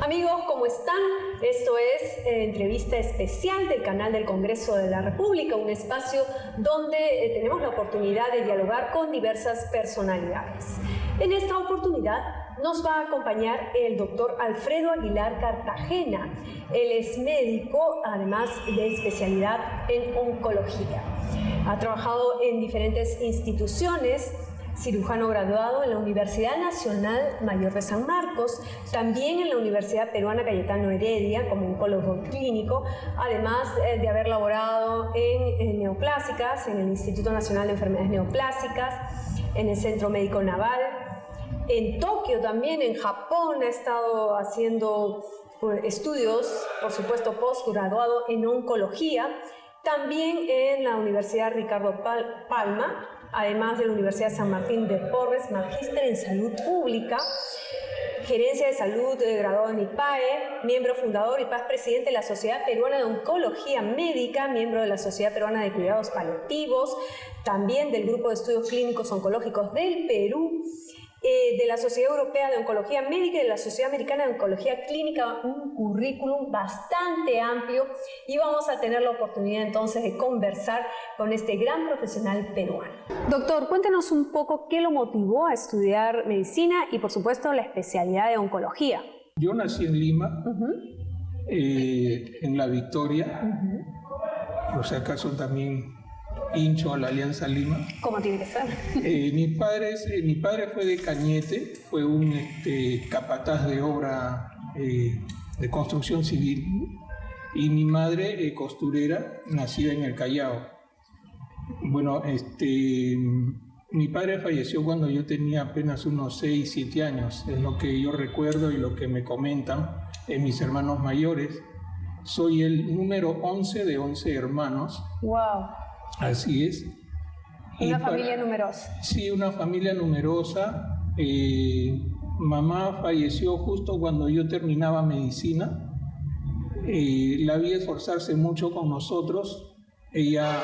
Amigos, ¿cómo están? Esto es entrevista especial del canal del Congreso de la República, un espacio donde tenemos la oportunidad de dialogar con diversas personalidades. En esta oportunidad nos va a acompañar el doctor Alfredo Aguilar Cartagena. Él es médico, además de especialidad en oncología. Ha trabajado en diferentes instituciones, cirujano graduado en la Universidad Nacional Mayor de San Marcos, también en la Universidad Peruana Cayetano Heredia como oncólogo clínico, además de haber laborado en neoplásicas, en el Instituto Nacional de Enfermedades Neoplásicas, en el Centro Médico Naval, en Tokio también, en Japón, ha estado haciendo estudios, por supuesto, postgraduado en oncología, también en la Universidad Ricardo Palma, además de la Universidad San Martín de Porres, magíster en salud pública, gerencia de salud, graduado en IPAE, miembro fundador y presidente de la Sociedad Peruana de Oncología Médica, miembro de la Sociedad Peruana de Cuidados Paliativos, también del Grupo de Estudios Clínicos Oncológicos del Perú, de la Sociedad Europea de Oncología Médica y de la Sociedad Americana de Oncología Clínica, un currículum bastante amplio, y vamos a tener la oportunidad entonces de conversar con este gran profesional peruano. Doctor, cuéntenos un poco qué lo motivó a estudiar medicina y por supuesto la especialidad de oncología. Yo nací en Lima, en La Victoria, por si acaso también hincho a la Alianza Lima. ¿Cómo tiene que ser? Mi padre fue de Cañete, fue un capataz de obra de construcción civil, y mi madre costurera, nacida en el Callao. Bueno, mi padre falleció cuando yo tenía apenas unos 6, 7 años, es lo que yo recuerdo y lo que me comentan mis hermanos mayores. Soy el número 11 de 11 hermanos. ¡Wow! Así es. Una familia numerosa. Sí, una familia numerosa. Mamá falleció justo cuando yo terminaba medicina. La vi esforzarse mucho con nosotros. Ella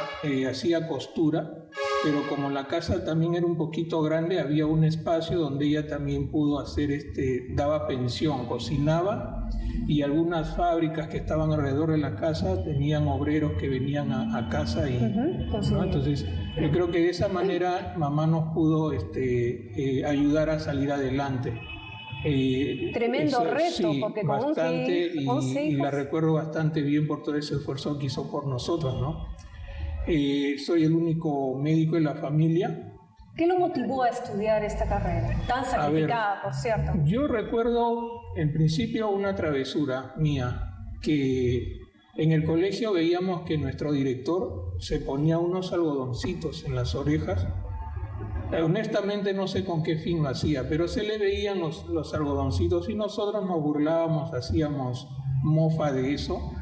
hacía costura, pero como la casa también era un poquito grande, había un espacio donde ella también pudo hacer, daba pensión, cocinaba, y algunas fábricas que estaban alrededor de la casa tenían obreros que venían a casa y, ¿no? Entonces yo creo que de esa manera mamá nos pudo ayudar a salir adelante. Tremendo reto, sí, porque con bastante, 11 hijos. Y la recuerdo bastante bien por todo ese esfuerzo que hizo por nosotros, ¿no? Soy el único médico de la familia. ¿Qué lo motivó a estudiar esta carrera? Tan sacrificada, por cierto. Yo recuerdo en principio una travesura mía, que en el colegio veíamos que nuestro director se ponía unos algodoncitos en las orejas. Honestamente no sé con qué fin lo hacía, pero se le veían los algodoncitos y nosotros nos burlábamos, hacíamos mofa de eso.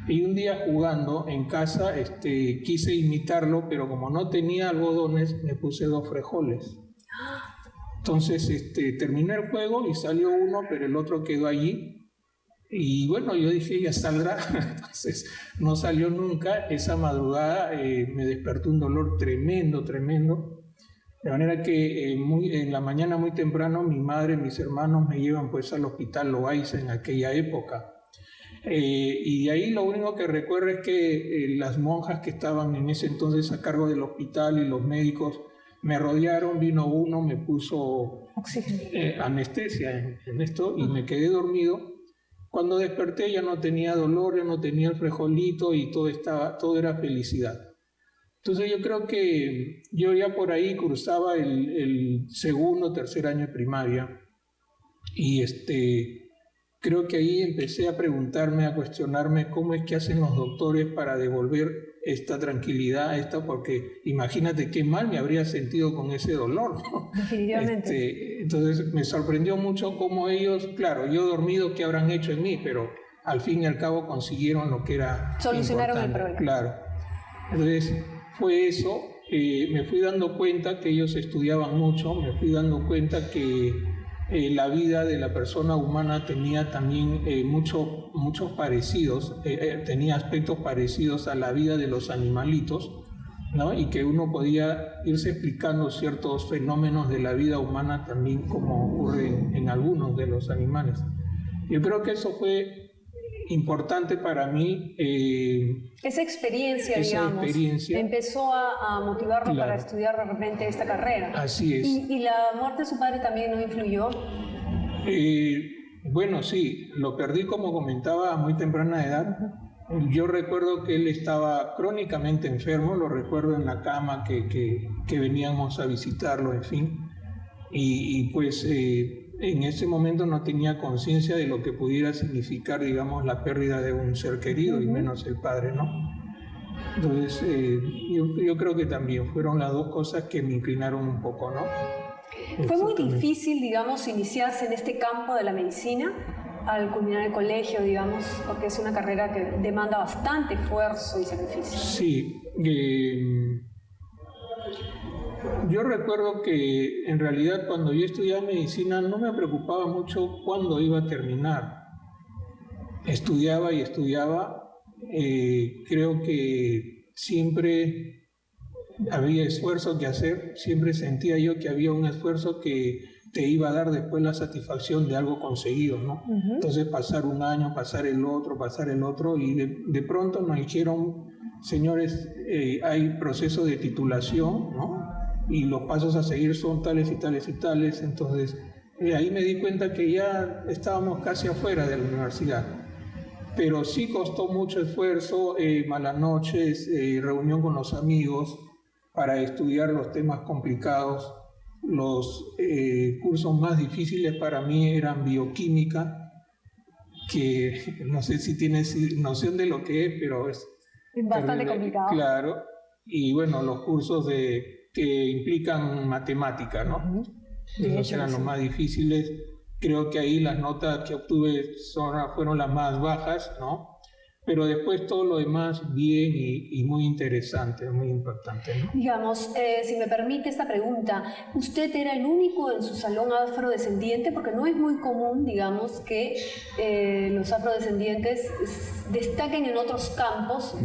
Y un día jugando en casa quise imitarlo, pero como no tenía algodones, me puse 2 frijoles. Entonces terminé el juego y salió uno, pero el otro quedó allí. Y bueno, yo dije, ya saldrá. Entonces no salió nunca. Esa madrugada me despertó un dolor tremendo, tremendo. De manera que en la mañana muy temprano mi madre y mis hermanos me llevan pues al hospital Loaiza en aquella época. Y de ahí lo único que recuerdo es que las monjas que estaban en ese entonces a cargo del hospital y los médicos me rodearon, vino uno, me puso anestesia en esto y me quedé dormido. Cuando desperté ya no tenía dolor, ya no tenía el frijolito y todo era felicidad. Entonces yo creo que yo ya por ahí cursaba el segundo, tercer año de primaria y creo que ahí empecé a preguntarme, a cuestionarme cómo es que hacen los doctores para devolver esta tranquilidad, porque imagínate qué mal me habría sentido con ese dolor, ¿no? Definitivamente. Entonces me sorprendió mucho cómo ellos, claro, yo dormido, ¿qué habrán hecho en mí? Pero al fin y al cabo consiguieron lo que era solucionaron importante. El problema. Claro. Entonces fue eso, me fui dando cuenta que ellos estudiaban mucho, me fui dando cuenta que la vida de la persona humana tenía también muchos parecidos, tenía aspectos parecidos a la vida de los animalitos, ¿no? Y que uno podía irse explicando ciertos fenómenos de la vida humana también como ocurre en algunos de los animales. Yo creo que eso fue importante para mí. Esa experiencia, digamos, empezó a motivarlo para estudiar de repente esta carrera. Así es. ¿Y la muerte de su padre también no influyó? Bueno, sí, lo perdí, como comentaba, a muy temprana edad. Yo recuerdo que él estaba crónicamente enfermo, lo recuerdo en la cama que veníamos a visitarlo, en fin. Y pues en ese momento no tenía conciencia de lo que pudiera significar, digamos, la pérdida de un ser querido, y menos el padre, ¿no? Entonces, yo creo que también fueron las dos cosas que me inclinaron un poco, ¿no? ¿Fue muy difícil, digamos, iniciarse en este campo de la medicina al culminar el colegio, digamos, porque es una carrera que demanda bastante esfuerzo y sacrificio? Sí. Yo recuerdo que en realidad cuando yo estudiaba medicina no me preocupaba mucho cuándo iba a terminar. Estudiaba y estudiaba. Creo que siempre había esfuerzo que hacer, siempre sentía yo que había un esfuerzo que te iba a dar después la satisfacción de algo conseguido, ¿no? Entonces pasar un año, pasar el otro, y de pronto nos dijeron, señores, hay proceso de titulación, ¿no? Y los pasos a seguir son tales y tales y tales. Entonces ahí me di cuenta que ya estábamos casi afuera de la universidad. Pero sí costó mucho esfuerzo, malas noches, reunión con los amigos para estudiar los temas complicados. Los cursos más difíciles para mí eran bioquímica, que no sé si tienes noción de lo que es, pero es bastante complicado. Claro, y bueno, los cursos que implican matemática, ¿no? Esos eran los más difíciles. Creo que ahí las notas que obtuve fueron las más bajas, ¿no? Pero después todo lo demás bien y muy interesante, muy importante, ¿no? Digamos, si me permite esta pregunta, ¿usted era el único en su salón afrodescendiente? Porque no es muy común, digamos, que los afrodescendientes destaquen en otros campos,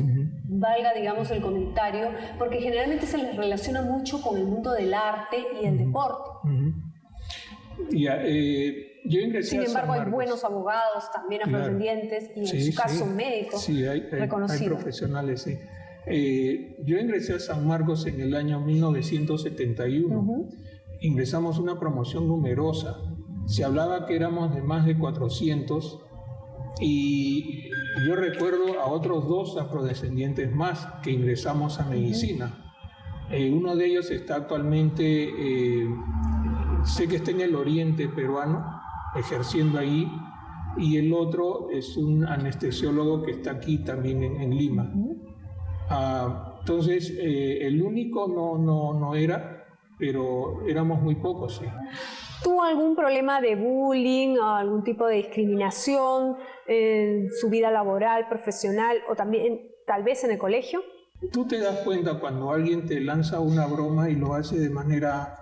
valga, digamos, el comentario, porque generalmente se les relaciona mucho con el mundo del arte y el deporte. Yo ingresé. Sin embargo, hay buenos abogados también afrodescendientes, y en su caso médicos reconocidos. Hay profesionales, sí. Yo ingresé a San Marcos en el año 1971. Ingresamos una promoción numerosa. Se hablaba que éramos de más de 400, y yo recuerdo a otros 2 afrodescendientes más que ingresamos a medicina. Uno de ellos está actualmente, sé que está en el oriente peruano, ejerciendo ahí, y el otro es un anestesiólogo que está aquí también en Lima. Entonces, el único no era, pero éramos muy pocos, sí. ¿Tuvo algún problema de bullying o algún tipo de discriminación en su vida laboral, profesional, o también tal vez en el colegio? Tú te das cuenta cuando alguien te lanza una broma y lo hace de manera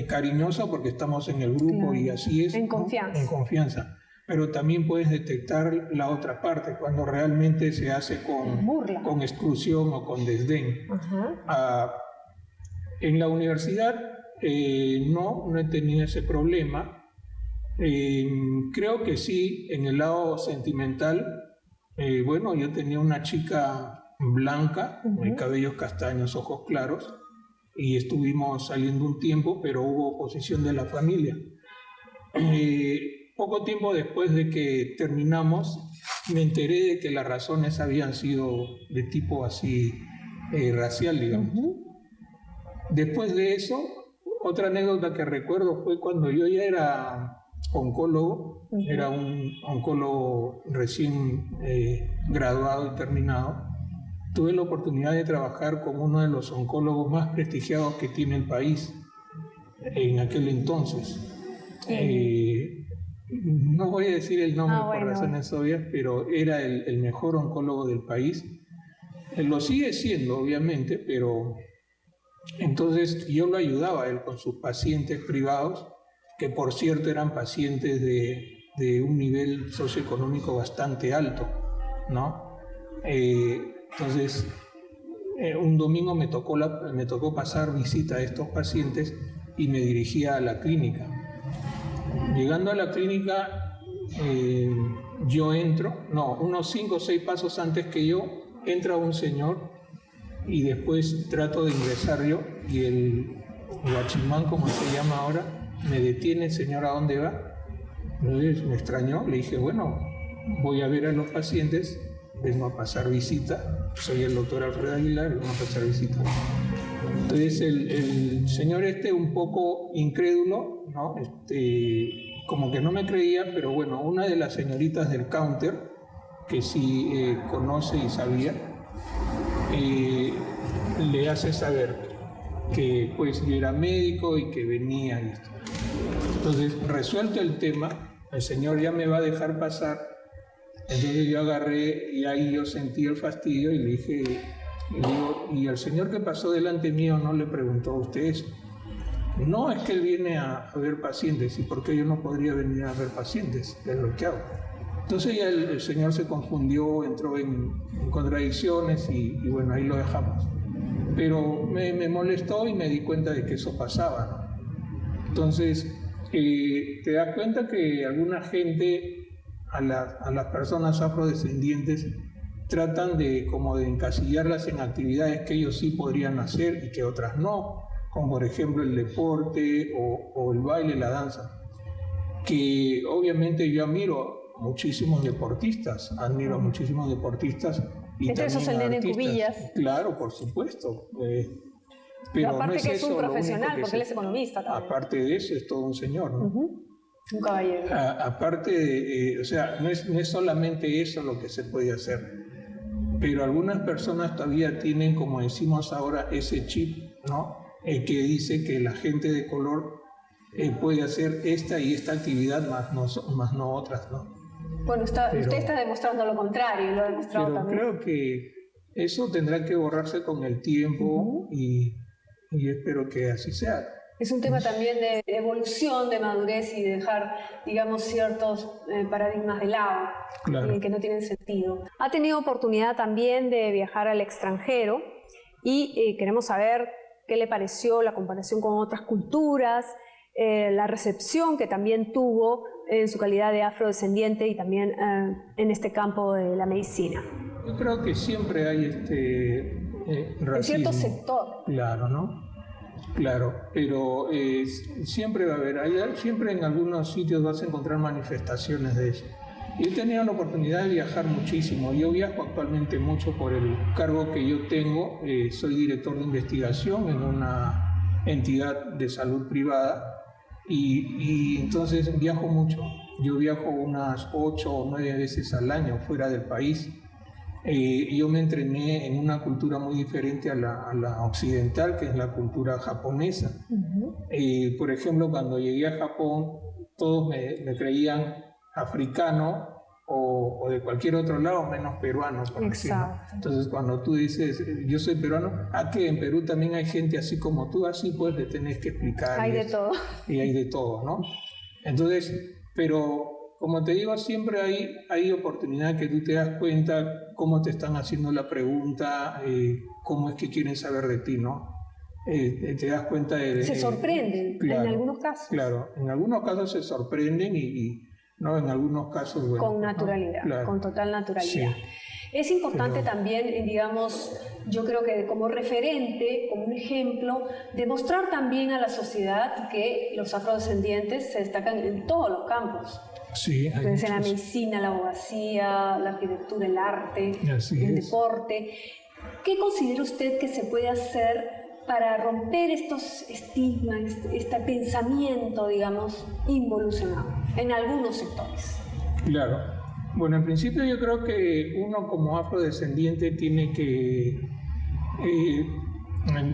cariñosa, porque estamos en el grupo, y así es. En confianza. ¿no? En confianza. Pero también puedes detectar la otra parte, cuando realmente se hace con exclusión o con desdén. En la universidad no he tenido ese problema. Creo que sí, en el lado sentimental, bueno, yo tenía una chica blanca, cabellos castaños, ojos claros, y estuvimos saliendo un tiempo, pero hubo oposición de la familia. Poco tiempo después de que terminamos, me enteré de que las razones habían sido de tipo así racial, digamos. Después de eso, otra anécdota que recuerdo fue cuando yo ya era oncólogo, era un oncólogo recién graduado y terminado. Tuve la oportunidad de trabajar con uno de los oncólogos más prestigiados que tiene el país en aquel entonces. No voy a decir el nombre por razones obvias, pero era el mejor oncólogo del país. Lo sigue siendo, obviamente, pero entonces yo lo ayudaba a él con sus pacientes privados, que por cierto eran pacientes de un nivel socioeconómico bastante alto, ¿no? Entonces, un domingo me tocó pasar visita a estos pacientes y me dirigía a la clínica. Llegando a la clínica, yo entro, unos 5 o 6 pasos antes que yo, entra un señor y después trato de ingresar yo y el guachimán, como se llama ahora, me detiene: señor, ¿a dónde va? Entonces me extrañó, le dije: bueno, voy a ver a los pacientes, vengo a pasar visita, soy el doctor Alfredo Aguilar, vengo a pasar visita. Entonces el señor un poco incrédulo, ¿no? Como que no me creía, pero bueno, una de las señoritas del counter, que sí conoce y sabía, le hace saber que pues yo era médico y que venía y esto. Entonces, resuelto el tema, el señor ya me va a dejar pasar. Entonces yo agarré y ahí yo sentí el fastidio y le dije, ¿y el señor que pasó delante mío no le preguntó a usted eso? No, es que él viene a ver pacientes. ¿Y por qué yo no podría venir a ver pacientes? Es lo que hago. Entonces ya el señor se confundió, entró en contradicciones y bueno, ahí lo dejamos. Pero me molestó y me di cuenta de que eso pasaba, ¿no? Entonces, te das cuenta que alguna gente, a las personas afrodescendientes, tratan de encasillarlas en actividades que ellos sí podrían hacer y que otras no, como por ejemplo el deporte o el baile, la danza, que obviamente yo admiro muchísimos deportistas, y entre esos el Nene Cubillas. Claro, por supuesto. Pero aparte no es que es un profesional, porque él es economista también. Aparte de eso, es todo un señor, ¿no? Un caballero. Aparte, o sea, no es solamente eso lo que se puede hacer, pero algunas personas todavía tienen, como decimos ahora, ese chip, ¿no? Que dice que la gente de color puede hacer esta y esta actividad, más no otras, ¿no? Bueno, usted está demostrando lo contrario, y lo ha demostrado pero también. Creo que eso tendrá que borrarse con el tiempo y espero que así sea. Es un tema también de evolución, de madurez y de dejar, digamos, ciertos paradigmas de lado, claro, que no tienen sentido. Ha tenido oportunidad también de viajar al extranjero y queremos saber qué le pareció la comparación con otras culturas, la recepción que también tuvo en su calidad de afrodescendiente y también en este campo de la medicina. Yo creo que siempre hay racismo. En cierto sector. Claro, ¿no? Claro, pero siempre va a haber, siempre en algunos sitios vas a encontrar manifestaciones de eso. Y he tenido la oportunidad de viajar muchísimo. Yo viajo actualmente mucho por el cargo que yo tengo. Soy director de investigación en una entidad de salud privada y entonces viajo mucho. Yo viajo unas 8 o 9 veces al año fuera del país. Yo me entrené en una cultura muy diferente a la occidental, que es la cultura japonesa. Por ejemplo, cuando llegué a Japón, todos me creían africano o de cualquier otro lado, menos peruano, por decirlo. Entonces, cuando tú dices, yo soy peruano, que en Perú también hay gente así como tú, así pues le tenés que explicar. Hay de todo. Y hay de todo, ¿no? Entonces, pero como te digo, siempre hay oportunidad que tú te das cuenta cómo te están haciendo la pregunta, cómo es que quieren saber de ti, ¿no? Te das cuenta de... Se sorprenden, claro, en algunos casos. Claro, en algunos casos se sorprenden ¿no? En algunos casos... Bueno, con naturalidad, ¿no? Claro. Con total naturalidad. Sí. Es importante también, digamos, yo creo que como referente, como un ejemplo, demostrar también a la sociedad que los afrodescendientes se destacan en todos los campos. Sí, entonces, en la medicina, la abogacía, la arquitectura, el arte, el deporte. ¿Qué considera usted que se puede hacer para romper estos estigmas, este pensamiento, digamos, involucionado en algunos sectores? Claro. Bueno, en principio yo creo que uno como afrodescendiente tiene que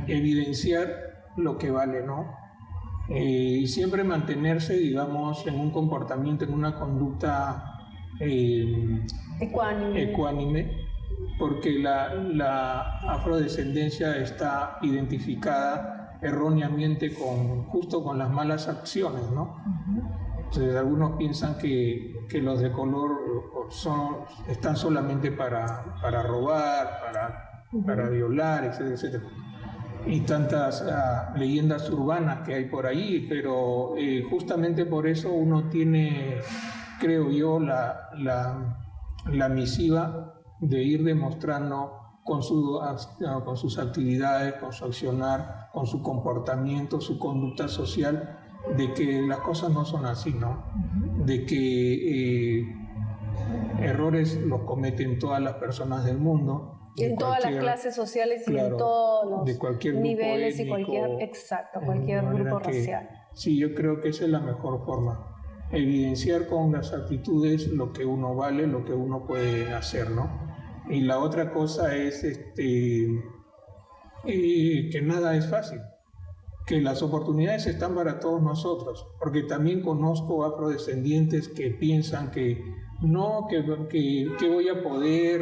evidenciar lo que vale, ¿no? Y siempre mantenerse, digamos, en un comportamiento, en una conducta ecuánime, porque la afrodescendencia está identificada erróneamente justo con las malas acciones, ¿no? Entonces, algunos piensan que los de color están solamente para robar, para violar, etcétera, etcétera. Y tantas leyendas urbanas que hay por ahí, pero justamente por eso uno tiene creo yo, la misiva de ir demostrando con sus actividades, con su accionar, con su comportamiento, su conducta social, de que las cosas no son así, ¿no? De que errores los cometen todas las personas del mundo. En todas las clases sociales y en todos los de cualquier niveles étnico, y cualquier grupo racial. Sí, yo creo que esa es la mejor forma. Evidenciar con las actitudes lo que uno vale, lo que uno puede hacer, ¿no? Y la otra cosa es que nada es fácil, que las oportunidades están para todos nosotros, porque también conozco afrodescendientes que piensan que no, que voy a poder,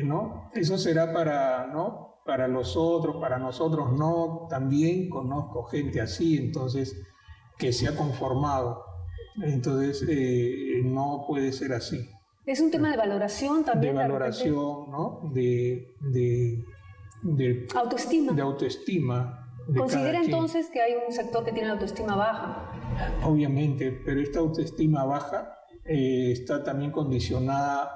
¿no? Eso será para los otros, para nosotros no. También conozco gente así, entonces, que se ha conformado. Entonces, no puede ser así. Es un tema de valoración también. De valoración, ¿no? De autoestima. De autoestima. ¿Considera entonces que hay un sector que tiene la autoestima baja? Obviamente, pero esta autoestima baja está también condicionada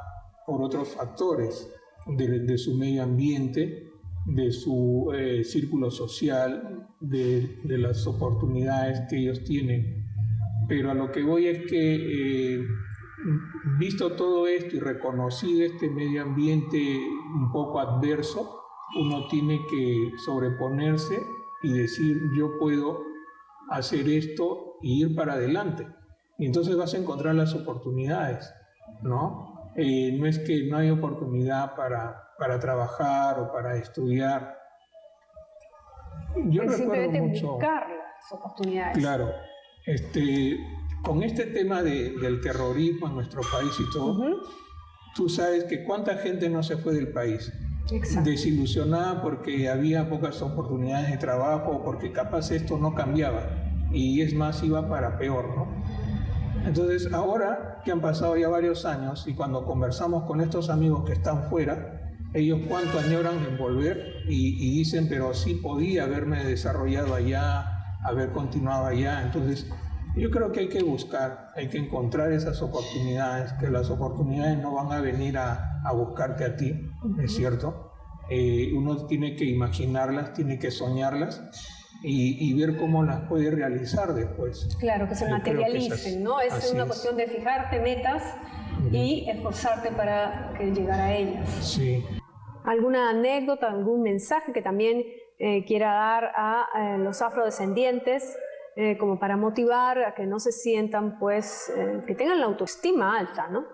por otros factores de su medio ambiente, de su círculo social, de las oportunidades que ellos tienen. Pero a lo que voy es que, visto todo esto y reconocido este medio ambiente un poco adverso, uno tiene que sobreponerse y decir, yo puedo hacer esto y ir para adelante. Y entonces vas a encontrar las oportunidades, ¿no? No es que no hay oportunidad para trabajar o para estudiar. Yo simplemente buscar las oportunidades. Claro. Con este tema del terrorismo en nuestro país y todo, tú sabes que cuánta gente no se fue del país. Exacto. Desilusionada porque había pocas oportunidades de trabajo, porque capaz esto no cambiaba y es más, iba para peor, ¿no? Entonces ahora que han pasado ya varios años y cuando conversamos con estos amigos que están fuera, ellos cuánto añoran en volver y dicen, pero sí podía haberme desarrollado allá, haber continuado allá. Entonces yo creo que hay que buscar, hay que encontrar esas oportunidades, que las oportunidades no van a venir a buscarte a ti, ¿es cierto? Uno tiene que imaginarlas, tiene que soñarlas y ver cómo las puede realizar después. Claro, que se materialicen, ¿no? Es una cuestión de fijarte metas y esforzarte para llegar a ellas. Sí. ¿Alguna anécdota, algún mensaje que también quiera dar a los afrodescendientes como para motivar a que no se sientan, pues, que tengan la autoestima alta, ¿no?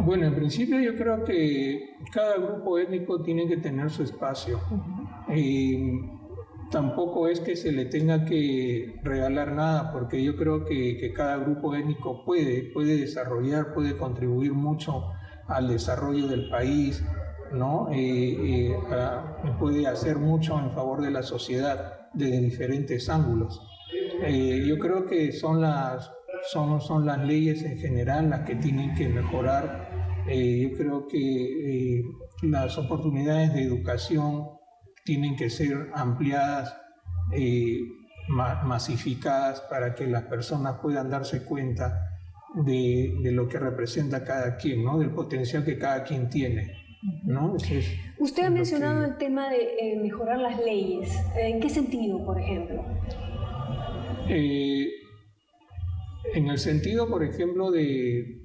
Bueno, en principio yo creo que cada grupo étnico tiene que tener su espacio. Tampoco es que se le tenga que regalar nada, porque yo creo que cada grupo étnico puede desarrollar, puede contribuir mucho al desarrollo del país, ¿no? Puede hacer mucho en favor de la sociedad desde diferentes ángulos. Yo creo que son las leyes en general las que tienen que mejorar. Yo creo que las oportunidades de educación tienen que ser ampliadas, masificadas, para que las personas puedan darse cuenta de lo que representa cada quien, ¿no? Del potencial que cada quien tiene, ¿no? Usted ha mencionado el tema de mejorar las leyes. ¿En qué sentido, por ejemplo? En el sentido, por ejemplo, de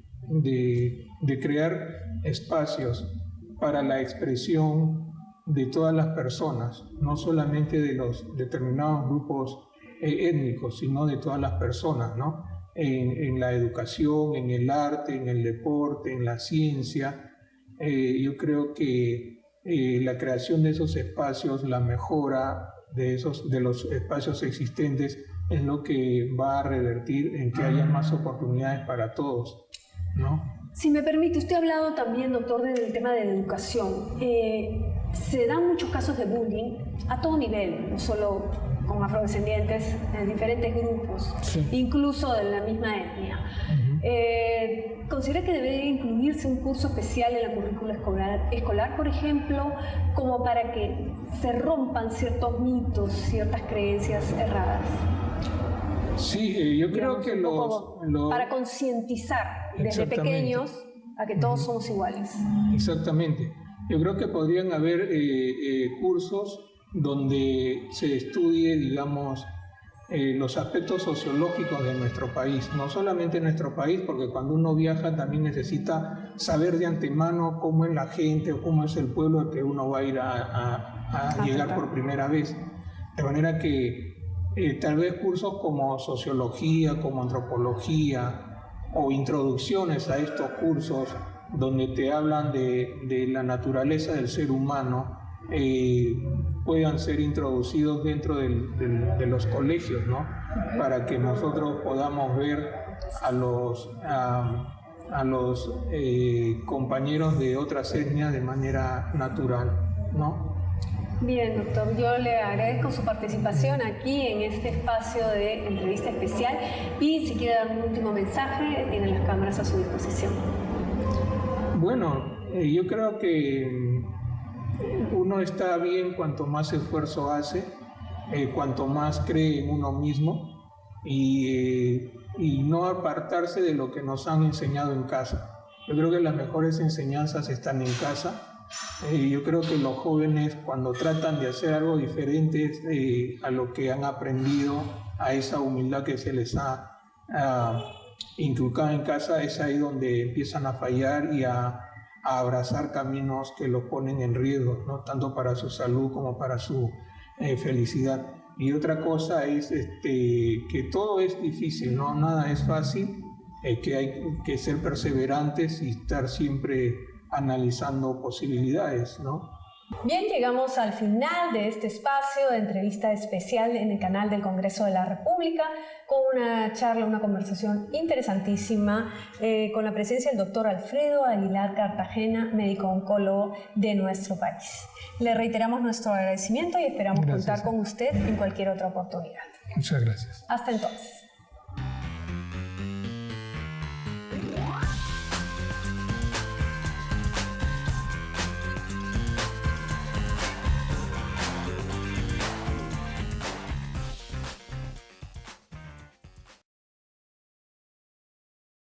crear espacios para la expresión de todas las personas, no solamente de los determinados grupos étnicos, sino de todas las personas, ¿no? En la educación, en el arte, en el deporte, en la ciencia. Yo creo que la creación de esos espacios, la mejora de los espacios existentes, es lo que va a revertir en que haya más oportunidades para todos, ¿no? Si me permite, usted ha hablado también, doctor, del tema de la educación. Se dan muchos casos de bullying a todo nivel, no solo con afrodescendientes, en diferentes grupos, sí, incluso de la misma etnia. ¿Considera que debería incluirse un curso especial en la currícula escolar, por ejemplo, como para que se rompan ciertos mitos, ciertas creencias erradas? Sí, yo creo que para concientizar desde pequeños a que todos somos iguales. Exactamente. Yo creo que podrían haber cursos donde se estudie, digamos, los aspectos sociológicos de nuestro país, no solamente nuestro país, porque cuando uno viaja también necesita saber de antemano cómo es la gente o cómo es el pueblo al que uno va a ir a llegar por primera vez. De manera que tal vez cursos como sociología, como antropología o introducciones a estos cursos donde te hablan de la naturaleza del ser humano, puedan ser introducidos dentro de los colegios, ¿no? Para que nosotros podamos ver a los compañeros de otras etnias de manera natural, ¿no? Bien, doctor, yo le agradezco su participación aquí en este espacio de entrevista especial y si quiere dar un último mensaje, tiene las cámaras a su disposición. Bueno, yo creo que uno está bien cuanto más esfuerzo hace, cuanto más cree en uno mismo y no apartarse de lo que nos han enseñado en casa. Yo creo que las mejores enseñanzas están en casa. Yo creo que los jóvenes, cuando tratan de hacer algo diferente a lo que han aprendido, a esa humildad que se les ha inculcado en casa, es ahí donde empiezan a fallar y a abrazar caminos que los ponen en riesgo, ¿no? Tanto para su salud como para su felicidad. Y otra cosa es que todo es difícil, ¿no? Nada es fácil, que hay que ser perseverantes y estar siempre analizando posibilidades, ¿no? Bien, llegamos al final de este espacio de entrevista especial en el canal del Congreso de la República con una charla, una conversación interesantísima con la presencia del doctor Alfredo Aguilar Cartagena, médico oncólogo de nuestro país. Le reiteramos nuestro agradecimiento y esperamos contar con usted en cualquier otra oportunidad. Muchas gracias. Hasta entonces.